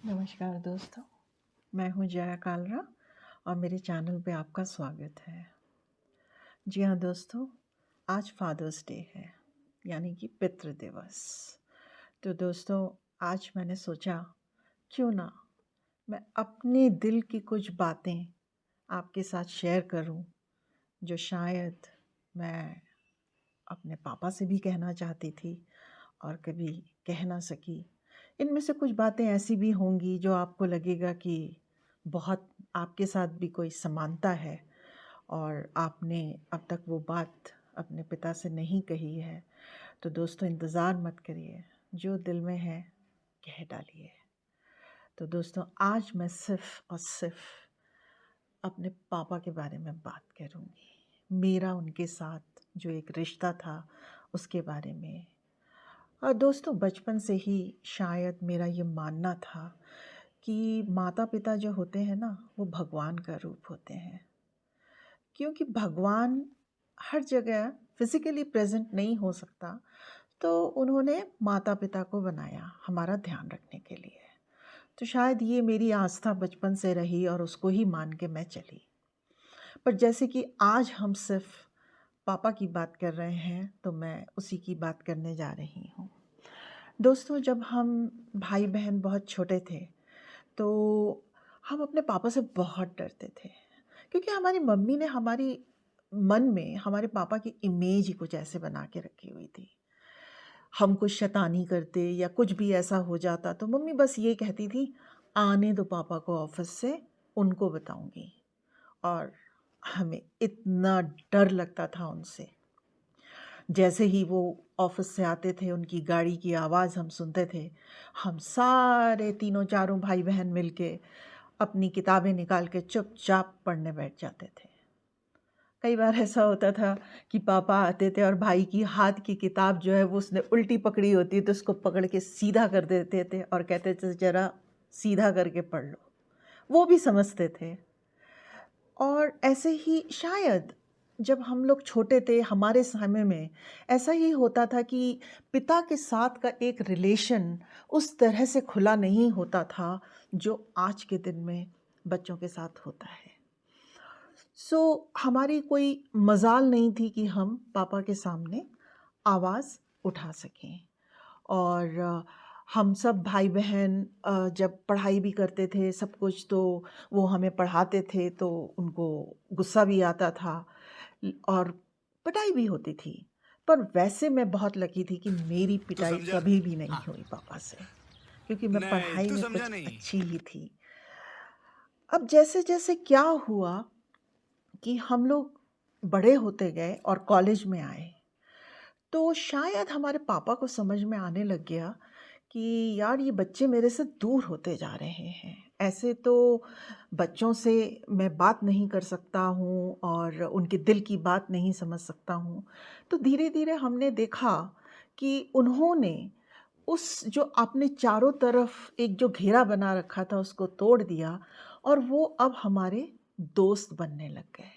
नमस्कार दोस्तों, मैं हूँ जया कालरा और मेरे चैनल पे आपका स्वागत है। जी हाँ दोस्तों, आज फादर्स डे है, यानी कि पितृ दिवस। तो दोस्तों, आज मैंने सोचा क्यों ना मैं अपने दिल की कुछ बातें आपके साथ शेयर करूं, जो शायद मैं अपने पापा से भी कहना चाहती थी और कभी कह ना सकी। इनमें से कुछ बातें ऐसी भी होंगी जो आपको लगेगा कि बहुत आपके साथ भी कोई समानता है और आपने अब तक वो बात अपने पिता से नहीं कही है। तो दोस्तों, इंतज़ार मत करिए, जो दिल में है कह डालिए। तो दोस्तों, आज मैं सिर्फ़ और सिर्फ़ अपने पापा के बारे में बात करूँगी। मेरा उनके साथ जो एक रिश्ता था उसके बारे में। और दोस्तों, बचपन से ही शायद मेरा ये मानना था कि माता-पिता जो होते हैं ना, वो भगवान का रूप होते हैं। क्योंकि भगवान हर जगह फिज़िकली प्रेज़ेंट नहीं हो सकता, तो उन्होंने माता-पिता को बनाया हमारा ध्यान रखने के लिए। तो शायद ये मेरी आस्था बचपन से रही और उसको ही मान के मैं चली। पर जैसे कि आज हम सिर्फ़ पापा की बात कर रहे हैं, तो मैं उसी की बात करने जा रही हूँ। दोस्तों, जब हम भाई-बहन बहुत छोटे थे, तो हम अपने पापा से बहुत डरते थे, क्योंकि हमारी मम्मी ने हमारी मन में हमारे पापा की इमेज ही कुछ ऐसे बना के रखी हुई थी। हम कुछ शैतानी करते या कुछ भी ऐसा हो जाता, तो मम्मी बस ये कहती थी, आने दो पापा को ऑफ़िस से, उनको बताऊँगी। और हमें इतना डर लगता था उनसे। जैसे ही वो ऑफ़िस से आते थे, उनकी गाड़ी की आवाज़ हम सुनते थे, हम सारे तीनों चारों भाई-बहन मिलके अपनी किताबें निकाल के चुपचाप पढ़ने बैठ जाते थे। कई बार ऐसा होता था कि पापा आते थे और भाई की हाथ की किताब जो है वो उसने उल्टी पकड़ी होती, तो उसको पकड़ के सीधा कर देते थे और कहते थे, ज़रा सीधा करके पढ़ लो। वो भी समझते थे। और ऐसे ही शायद जब हम लोग छोटे थे, हमारे समय में ऐसा ही होता था कि पिता के साथ का एक रिलेशन उस तरह से खुला नहीं होता था, जो आज के दिन में बच्चों के साथ होता है। हमारी कोई मजाल नहीं थी कि हम पापा के सामने आवाज़ उठा सकें। और हम सब भाई-बहन जब पढ़ाई भी करते थे, सब कुछ, तो वो हमें पढ़ाते थे, तो उनको गुस्सा भी आता था और पिटाई भी होती थी। पर वैसे मैं बहुत लकी थी कि मेरी तू पिटाई समझा? कभी भी नहीं हाँ। हुई पापा से, क्योंकि मैं नहीं, पढ़ाई तू में समझा कुछ नहीं। अच्छी ही थी। अब जैसे-जैसे क्या हुआ कि हम लोग बड़े होते गए और कॉलेज में आए, तो शायद हमारे पापा को समझ में आने लग गया कि यार, ये बच्चे मेरे से दूर होते जा रहे हैं। ऐसे तो बच्चों से मैं बात नहीं कर सकता हूँ और उनके दिल की बात नहीं समझ सकता हूँ। तो धीरे-धीरे हमने देखा कि उन्होंने उस जो आपने चारों तरफ एक जो घेरा बना रखा था, उसको तोड़ दिया और वो अब हमारे दोस्त बनने लग गए।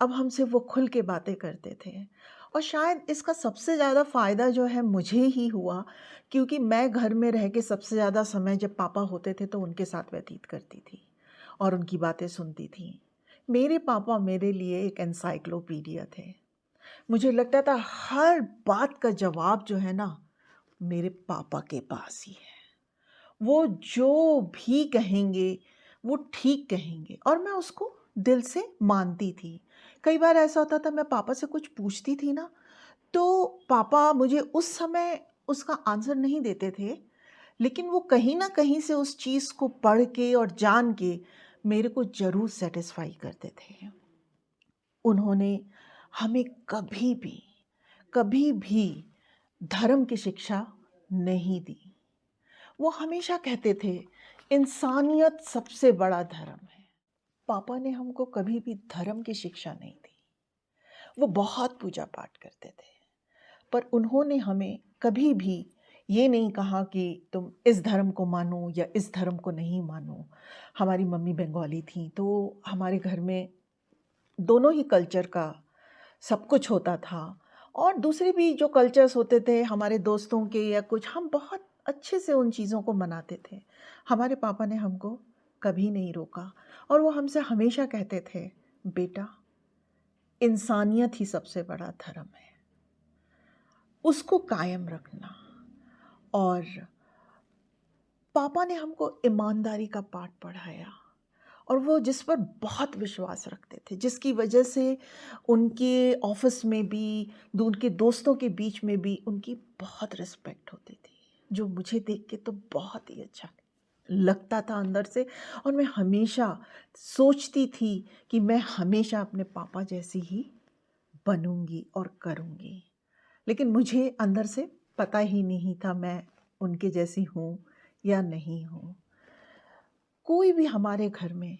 अब हमसे वो खुल के बातें करते थे और शायद इसका सबसे ज़्यादा फ़ायदा जो है मुझे ही हुआ, क्योंकि मैं घर में रह के सबसे ज़्यादा समय जब पापा होते थे तो उनके साथ व्यतीत करती थी और उनकी बातें सुनती थी। मेरे पापा मेरे लिए एक एनसाइक्लोपीडिया थे। मुझे लगता था हर बात का जवाब जो है ना, मेरे पापा के पास ही है। वो जो भी कहेंगे, वो ठीक कहेंगे और मैं उसको दिल से मानती थी। कई बार ऐसा होता था, मैं पापा से कुछ पूछती थी ना, तो पापा मुझे उस समय उसका आंसर नहीं देते थे, लेकिन वो कहीं न कहीं से उस चीज़ को पढ़ के और जान के मेरे को ज़रूर सैटिस्फ़ाई करते थे। उन्होंने हमें कभी भी धर्म की शिक्षा नहीं दी। वो हमेशा कहते थे, इंसानियत सबसे बड़ा धर्म है। पापा ने हमको कभी भी धर्म की शिक्षा नहीं दी। वो बहुत पूजा पाठ करते थे, पर उन्होंने हमें कभी भी ये नहीं कहा कि तुम इस धर्म को मानो या इस धर्म को नहीं मानो। हमारी मम्मी बंगाली थी, तो हमारे घर में दोनों ही कल्चर का सब कुछ होता था और दूसरे भी जो कल्चर्स होते थे हमारे दोस्तों के या कुछ, हम बहुत अच्छे से उन चीज़ों को मनाते थे। हमारे पापा ने हमको कभी नहीं रोका और वो हमसे हमेशा कहते थे, बेटा, इंसानियत ही सबसे बड़ा धर्म है, उसको कायम रखना। और पापा ने हमको ईमानदारी का पाठ पढ़ाया और वो जिस पर बहुत विश्वास रखते थे, जिसकी वजह से उनके ऑफिस में भी, उनके दोस्तों के बीच में भी उनकी बहुत रिस्पेक्ट होती थी, जो मुझे देख के तो बहुत ही अच्छा लगता था अंदर से। और मैं हमेशा सोचती थी कि मैं हमेशा अपने पापा जैसी ही बनूंगी और करूंगी। लेकिन मुझे अंदर से पता ही नहीं था मैं उनके जैसी हूँ या नहीं हूँ। कोई भी हमारे घर में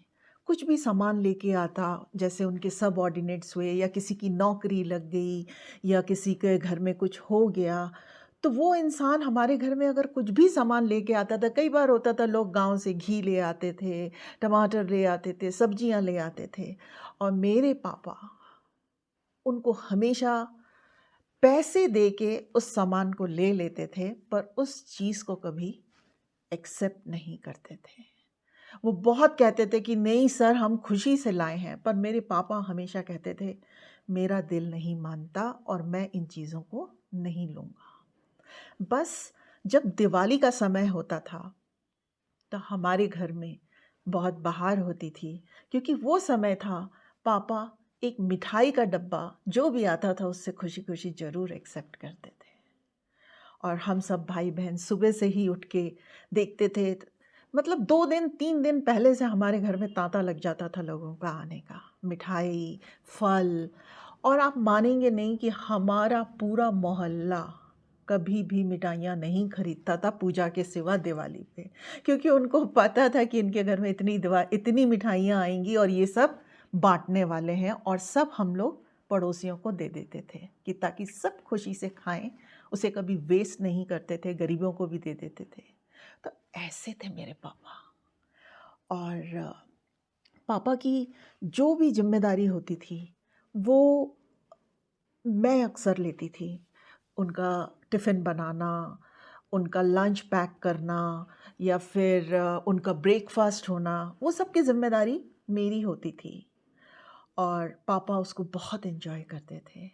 कुछ भी सामान लेके आता, जैसे उनके सबऑर्डिनेट्स हुए या किसी की नौकरी लग गई या किसी के घर में कुछ हो गया, तो वो इंसान हमारे घर में अगर कुछ भी सामान लेके आता था, कई बार होता था लोग गांव से घी ले आते थे, टमाटर ले आते थे, सब्जियां ले आते थे, और मेरे पापा उनको हमेशा पैसे दे के उस सामान को ले लेते थे, पर उस चीज़ को कभी एक्सेप्ट नहीं करते थे। वो बहुत कहते थे कि नहीं सर, हम खुशी से लाए हैं, पर मेरे पापा हमेशा कहते थे, मेरा दिल नहीं मानता और मैं इन चीज़ों को नहीं लूँगा। बस जब दिवाली का समय होता था, तो हमारे घर में बहुत बहार होती थी, क्योंकि वो समय था पापा एक मिठाई का डब्बा जो भी आता था उससे खुशी खुशी ज़रूर एक्सेप्ट करते थे। और हम सब भाई बहन सुबह से ही उठ के देखते थे, मतलब 2 दिन 3 दिन पहले से हमारे घर में तांता लग जाता था लोगों का आने का, मिठाई, फल। और आप मानेंगे नहीं कि हमारा पूरा मोहल्ला कभी भी मिठाइयाँ नहीं खरीदता था पूजा के सिवा दिवाली पे, क्योंकि उनको पता था कि इनके घर में इतनी मिठाइयाँ आएंगी और ये सब बांटने वाले हैं, और सब हम लोग पड़ोसियों को दे देते थे कि ताकि सब खुशी से खाएं, उसे कभी वेस्ट नहीं करते थे, गरीबों को भी दे देते थे। तो ऐसे थे मेरे पापा। और पापा की जो भी जिम्मेदारी होती थी वो मैं अक्सर लेती थी। उनका टिफ़िन बनाना, उनका लंच पैक करना, या फिर उनका ब्रेकफास्ट होना, वो सब की जिम्मेदारी मेरी होती थी, और पापा उसको बहुत एंजॉय करते थे।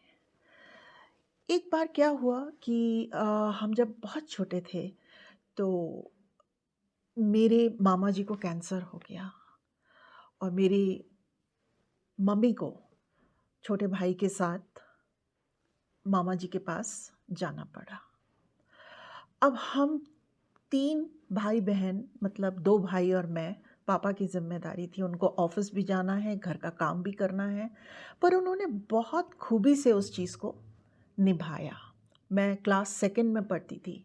एक बार क्या हुआ कि हम जब बहुत छोटे थे, तो मेरे मामा जी को कैंसर हो गया और मेरी मम्मी को छोटे भाई के साथ मामा जी के पास जाना पड़ा। अब हम 3 भाई बहन, मतलब 2 भाई और मैं, पापा की ज़िम्मेदारी थी। उनको ऑफ़िस भी जाना है, घर का काम भी करना है, पर उन्होंने बहुत खूबी से उस चीज़ को निभाया। मैं क्लास सेकंड में पढ़ती थी।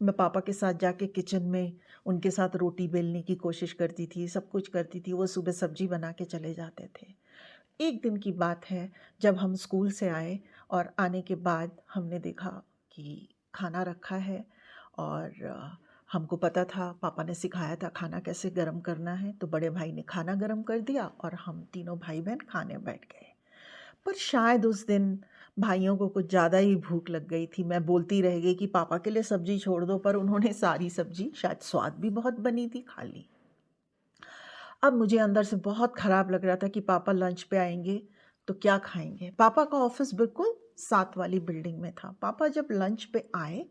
मैं पापा के साथ जाके किचन में उनके साथ रोटी बेलने की कोशिश करती थी, सब कुछ करती थी। वो सुबह सब्ज़ी बना के चले जाते थे। एक दिन की बात है, जब हम स्कूल से आए और आने के बाद हमने देखा कि खाना रखा है, और हमको पता था, पापा ने सिखाया था खाना कैसे गरम करना है, तो बड़े भाई ने खाना गरम कर दिया और हम तीनों भाई बहन खाने बैठ गए। पर शायद उस दिन भाइयों को कुछ ज़्यादा ही भूख लग गई थी। मैं बोलती रह गई कि पापा के लिए सब्ज़ी छोड़ दो, पर उन्होंने सारी सब्ज़ी, शायद स्वाद भी बहुत बनी थी, खा ली। अब मुझे अंदर से बहुत ख़राब लग रहा था कि पापा लंच पे आएंगे तो क्या खाएंगे। पापा का ऑफिस बिल्कुल साथ वाली बिल्डिंग में था। पापा जब लंच पे आए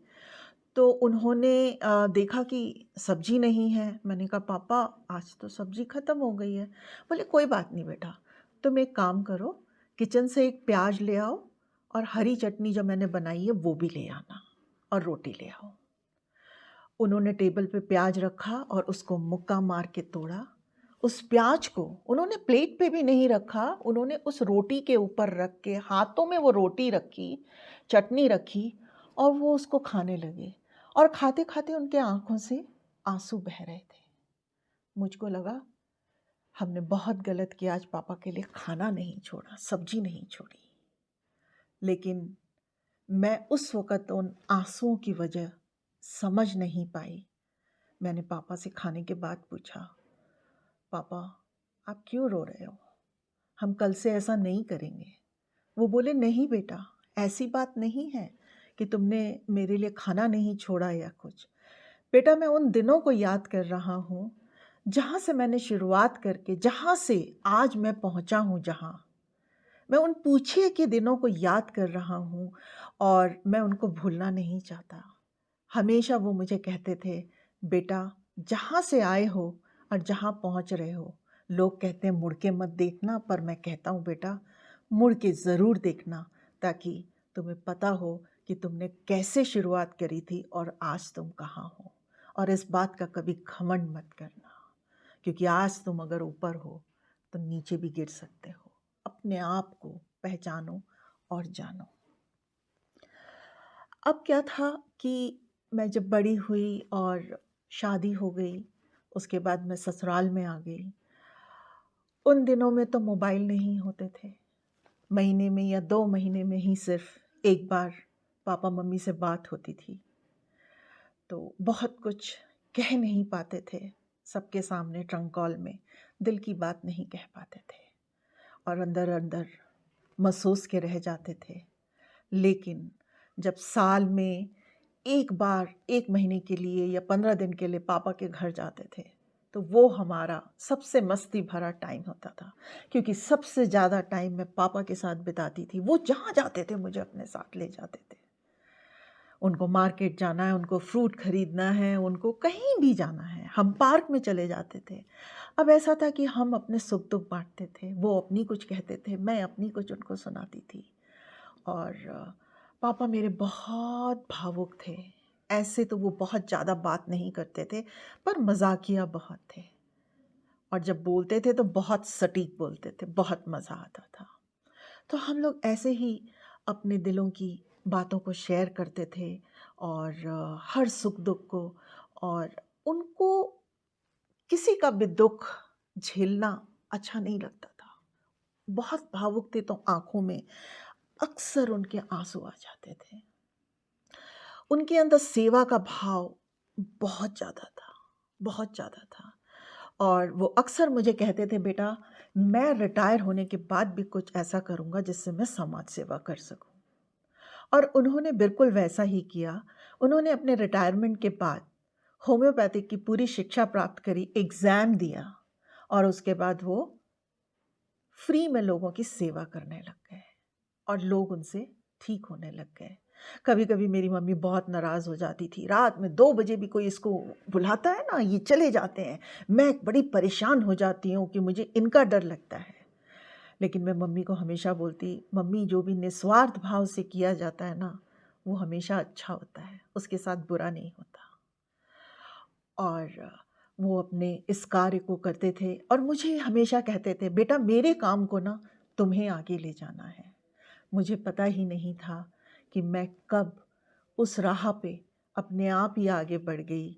तो उन्होंने देखा कि सब्जी नहीं है। मैंने कहा, पापा आज तो सब्जी ख़त्म हो गई है। बोले, कोई बात नहीं बेटा, तुम एक काम करो, किचन से एक प्याज ले आओ और हरी चटनी जो मैंने बनाई है वो भी ले आना, और रोटी ले आओ। उन्होंने टेबल पे प्याज रखा और उसको मुक्का मार के तोड़ा। उस प्याज को उन्होंने प्लेट पे भी नहीं रखा, उन्होंने उस रोटी के ऊपर रख के हाथों में वो रोटी रखी, चटनी रखी, और वो उसको खाने लगे। और खाते खाते उनके आंखों से आंसू बह रहे थे। मुझको लगा हमने बहुत गलत किया, आज पापा के लिए खाना नहीं छोड़ा, सब्जी नहीं छोड़ी। लेकिन मैं उस वक़्त उन आंसुओं की वजह समझ नहीं पाई। मैंने पापा से खाने के बाद पूछा, पापा आप क्यों रो रहे हो? हम कल से ऐसा नहीं करेंगे। वो बोले, नहीं बेटा, ऐसी बात नहीं है कि तुमने मेरे लिए खाना नहीं छोड़ा या कुछ। बेटा मैं उन दिनों को याद कर रहा हूँ, जहाँ से मैंने शुरुआत करके जहाँ से आज मैं पहुँचा हूँ जहाँ, मैं उन पूछिए के दिनों को याद कर रहा हूँ और मैं उनको भूलना नहीं चाहता। हमेशा वो मुझे कहते थे, बेटा जहाँ से आए हो और जहाँ पहुँच रहे हो, लोग कहते हैं मुड़ के मत देखना, पर मैं कहता हूँ बेटा मुड़ के ज़रूर देखना, ताकि तुम्हें पता हो कि तुमने कैसे शुरुआत करी थी और आज तुम कहाँ हो। और इस बात का कभी घमंड मत करना, क्योंकि आज तुम अगर ऊपर हो तो नीचे भी गिर सकते हो। अपने आप को पहचानो और जानो। अब क्या था कि मैं जब बड़ी हुई और शादी हो गई, उसके बाद मैं ससुराल में आ गई। उन दिनों में तो मोबाइल नहीं होते थे। महीने में या 2 महीने में ही सिर्फ एक बार पापा मम्मी से बात होती थी। तो बहुत कुछ कह नहीं पाते थे सबके सामने, ट्रंक कॉल में दिल की बात नहीं कह पाते थे और अंदर अंदर महसूस के रह जाते थे। लेकिन जब साल में एक बार 1 महीने के लिए या 15 दिन के लिए पापा के घर जाते थे, तो वो हमारा सबसे मस्ती भरा टाइम होता था, क्योंकि सबसे ज़्यादा टाइम मैं पापा के साथ बिताती थी। वो जहाँ जाते थे मुझे अपने साथ ले जाते थे। उनको मार्केट जाना है, उनको फ्रूट खरीदना है, उनको कहीं भी जाना है, हम पार्क में चले जाते थे। अब ऐसा था कि हम अपने सुख दुख बांटते थे। वो अपनी कुछ कहते थे, मैं अपनी कुछ उनको सुनाती थी। और पापा मेरे बहुत भावुक थे। ऐसे तो वो बहुत ज़्यादा बात नहीं करते थे, पर मजाकिया बहुत थे। और जब बोलते थे तो बहुत सटीक बोलते थे, बहुत मज़ा आता था। तो हम लोग ऐसे ही अपने दिलों की बातों को शेयर करते थे और हर सुख दुख को, और उनको किसी का भी दुख झेलना अच्छा नहीं लगता था। बहुत भावुक थे तो आंखों में अक्सर उनके आंसू आ जाते थे। उनके अंदर सेवा का भाव बहुत ज़्यादा था, बहुत ज़्यादा था। और वो अक्सर मुझे कहते थे, बेटा मैं रिटायर होने के बाद भी कुछ ऐसा करूँगा जिससे मैं समाज सेवा कर सकूँ। और उन्होंने बिल्कुल वैसा ही किया। उन्होंने अपने रिटायरमेंट के बाद होम्योपैथिक की पूरी शिक्षा प्राप्त करी, एग्ज़ाम दिया और उसके बाद वो फ्री में लोगों की सेवा करने लग गए और लोग उनसे ठीक होने लग गए। कभी-कभी मेरी मम्मी बहुत नाराज़ हो जाती थी। रात में 2 बजे भी कोई इसको बुलाता है ना, ये चले जाते हैं। मैं बड़ी परेशान हो जाती हूँ कि मुझे इनका डर लगता है। लेकिन मैं मम्मी को हमेशा बोलती, मम्मी जो भी निस्वार्थ भाव से किया जाता है ना, वो हमेशा अच्छा होता है, उसके साथ बुरा नहीं होता। और वो अपने इस कार्य को करते थे और मुझे हमेशा कहते थे, बेटा मेरे काम को ना तुम्हें आगे ले जाना है। मुझे पता ही नहीं था कि मैं कब उस राह पे अपने आप ही आगे बढ़ गई,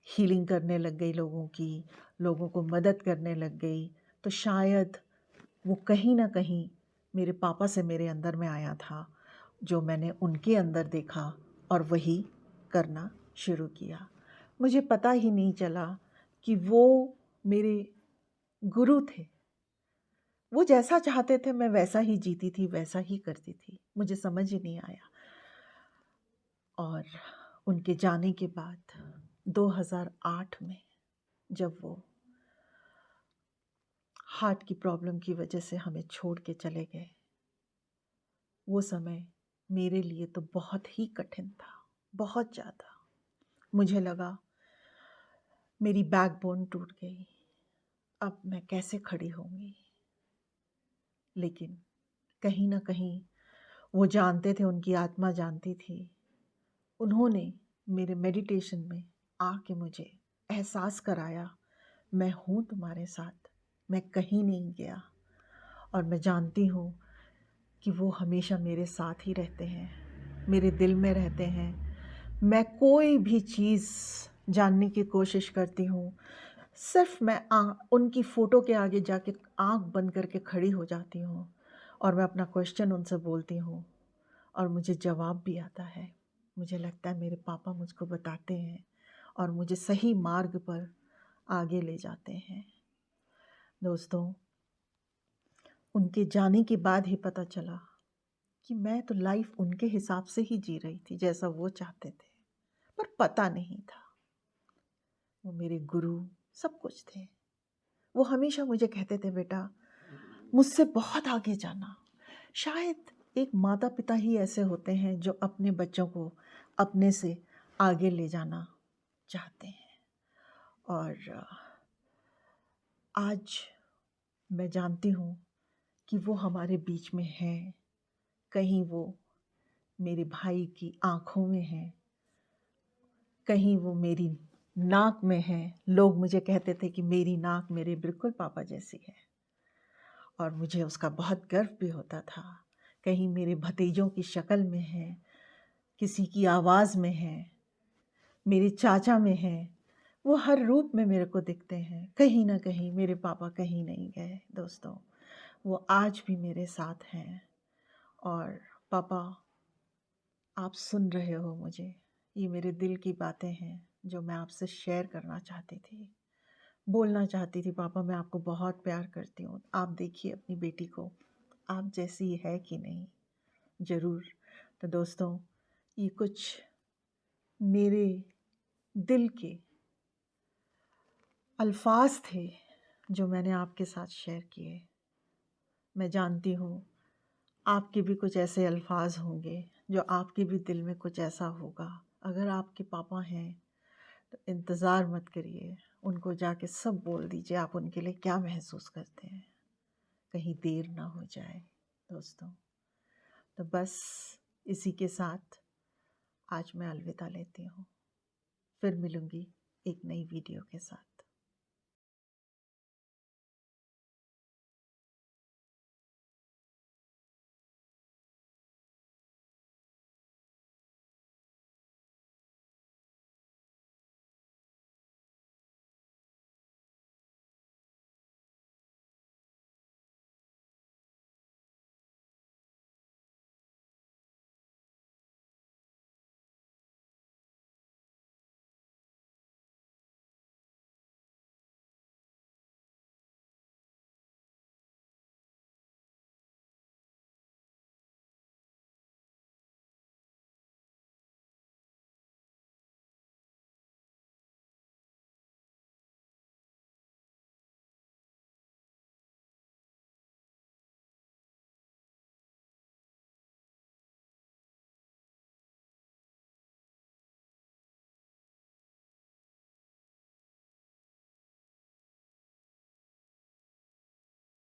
हीलिंग करने लग गई लोगों की, लोगों को मदद करने लग गई। तो शायद वो कहीं न कहीं मेरे पापा से मेरे अंदर में आया था, जो मैंने उनके अंदर देखा और वही करना शुरू किया। मुझे पता ही नहीं चला कि वो मेरे गुरु थे। वो जैसा चाहते थे मैं वैसा ही जीती थी, वैसा ही करती थी। मुझे समझ ही नहीं आया। और उनके जाने के बाद 2008 में जब वो हार्ट की प्रॉब्लम की वजह से हमें छोड़ के चले गए, वो समय मेरे लिए तो बहुत ही कठिन था, बहुत ज़्यादा। मुझे लगा मेरी बैकबोन टूट गई, अब मैं कैसे खड़ी होंगी। लेकिन कहीं न कहीं वो जानते थे, उनकी आत्मा जानती थी। उन्होंने मेरे मेडिटेशन में आके मुझे एहसास कराया, मैं हूँ तुम्हारे साथ, मैं कहीं नहीं गया। और मैं जानती हूँ कि वो हमेशा मेरे साथ ही रहते हैं, मेरे दिल में रहते हैं। मैं कोई भी चीज़ जानने की कोशिश करती हूँ, सिर्फ मैं उनकी फ़ोटो के आगे जाके आँख बंद करके खड़ी हो जाती हूँ और मैं अपना क्वेश्चन उनसे बोलती हूँ और मुझे जवाब भी आता है। मुझे लगता है मेरे पापा मुझको बताते हैं और मुझे सही मार्ग पर आगे ले जाते हैं। दोस्तों, उनके जाने के बाद ही पता चला कि मैं तो लाइफ उनके हिसाब से ही जी रही थी, जैसा वो चाहते थे, पर पता नहीं था। वो मेरे गुरु सब कुछ थे। वो हमेशा मुझे कहते थे, बेटा मुझसे बहुत आगे जाना। शायद एक माता पिता ही ऐसे होते हैं जो अपने बच्चों को अपने से आगे ले जाना चाहते हैं। और आज मैं जानती हूँ कि वो हमारे बीच में है। कहीं वो मेरे भाई की आँखों में है, कहीं वो मेरी नाक में है। लोग मुझे कहते थे कि मेरी नाक मेरे बिल्कुल पापा जैसी है, और मुझे उसका बहुत गर्व भी होता था। कहीं मेरे भतीजों की शक्ल में है, किसी की आवाज़ में है, मेरे चाचा में है। वो हर रूप में मेरे को दिखते हैं। कहीं ना कहीं मेरे पापा कहीं नहीं गए दोस्तों, वो आज भी मेरे साथ हैं। और पापा, आप सुन रहे हो मुझे, ये मेरे दिल की बातें हैं जो मैं आपसे शेयर करना चाहती थी, बोलना चाहती थी। पापा, मैं आपको बहुत प्यार करती हूँ। आप देखिए अपनी बेटी को, आप जैसी है कि नहीं। ज़रूर। तो दोस्तों, ये कुछ मेरे दिल के अल्फाज थे जो मैंने आपके साथ शेयर किए। मैं जानती हूँ आपके भी कुछ ऐसे अल्फाज होंगे जो आपके भी दिल में कुछ ऐसा होगा। अगर आपके पापा हैं तो इंतज़ार मत करिए, उनको जाके सब बोल दीजिए आप उनके लिए क्या महसूस करते हैं, कहीं देर ना हो जाए दोस्तों। तो बस इसी के साथ आज मैं अलविदा लेती हूँ। फिर मिलूँगी एक नई वीडियो के साथ।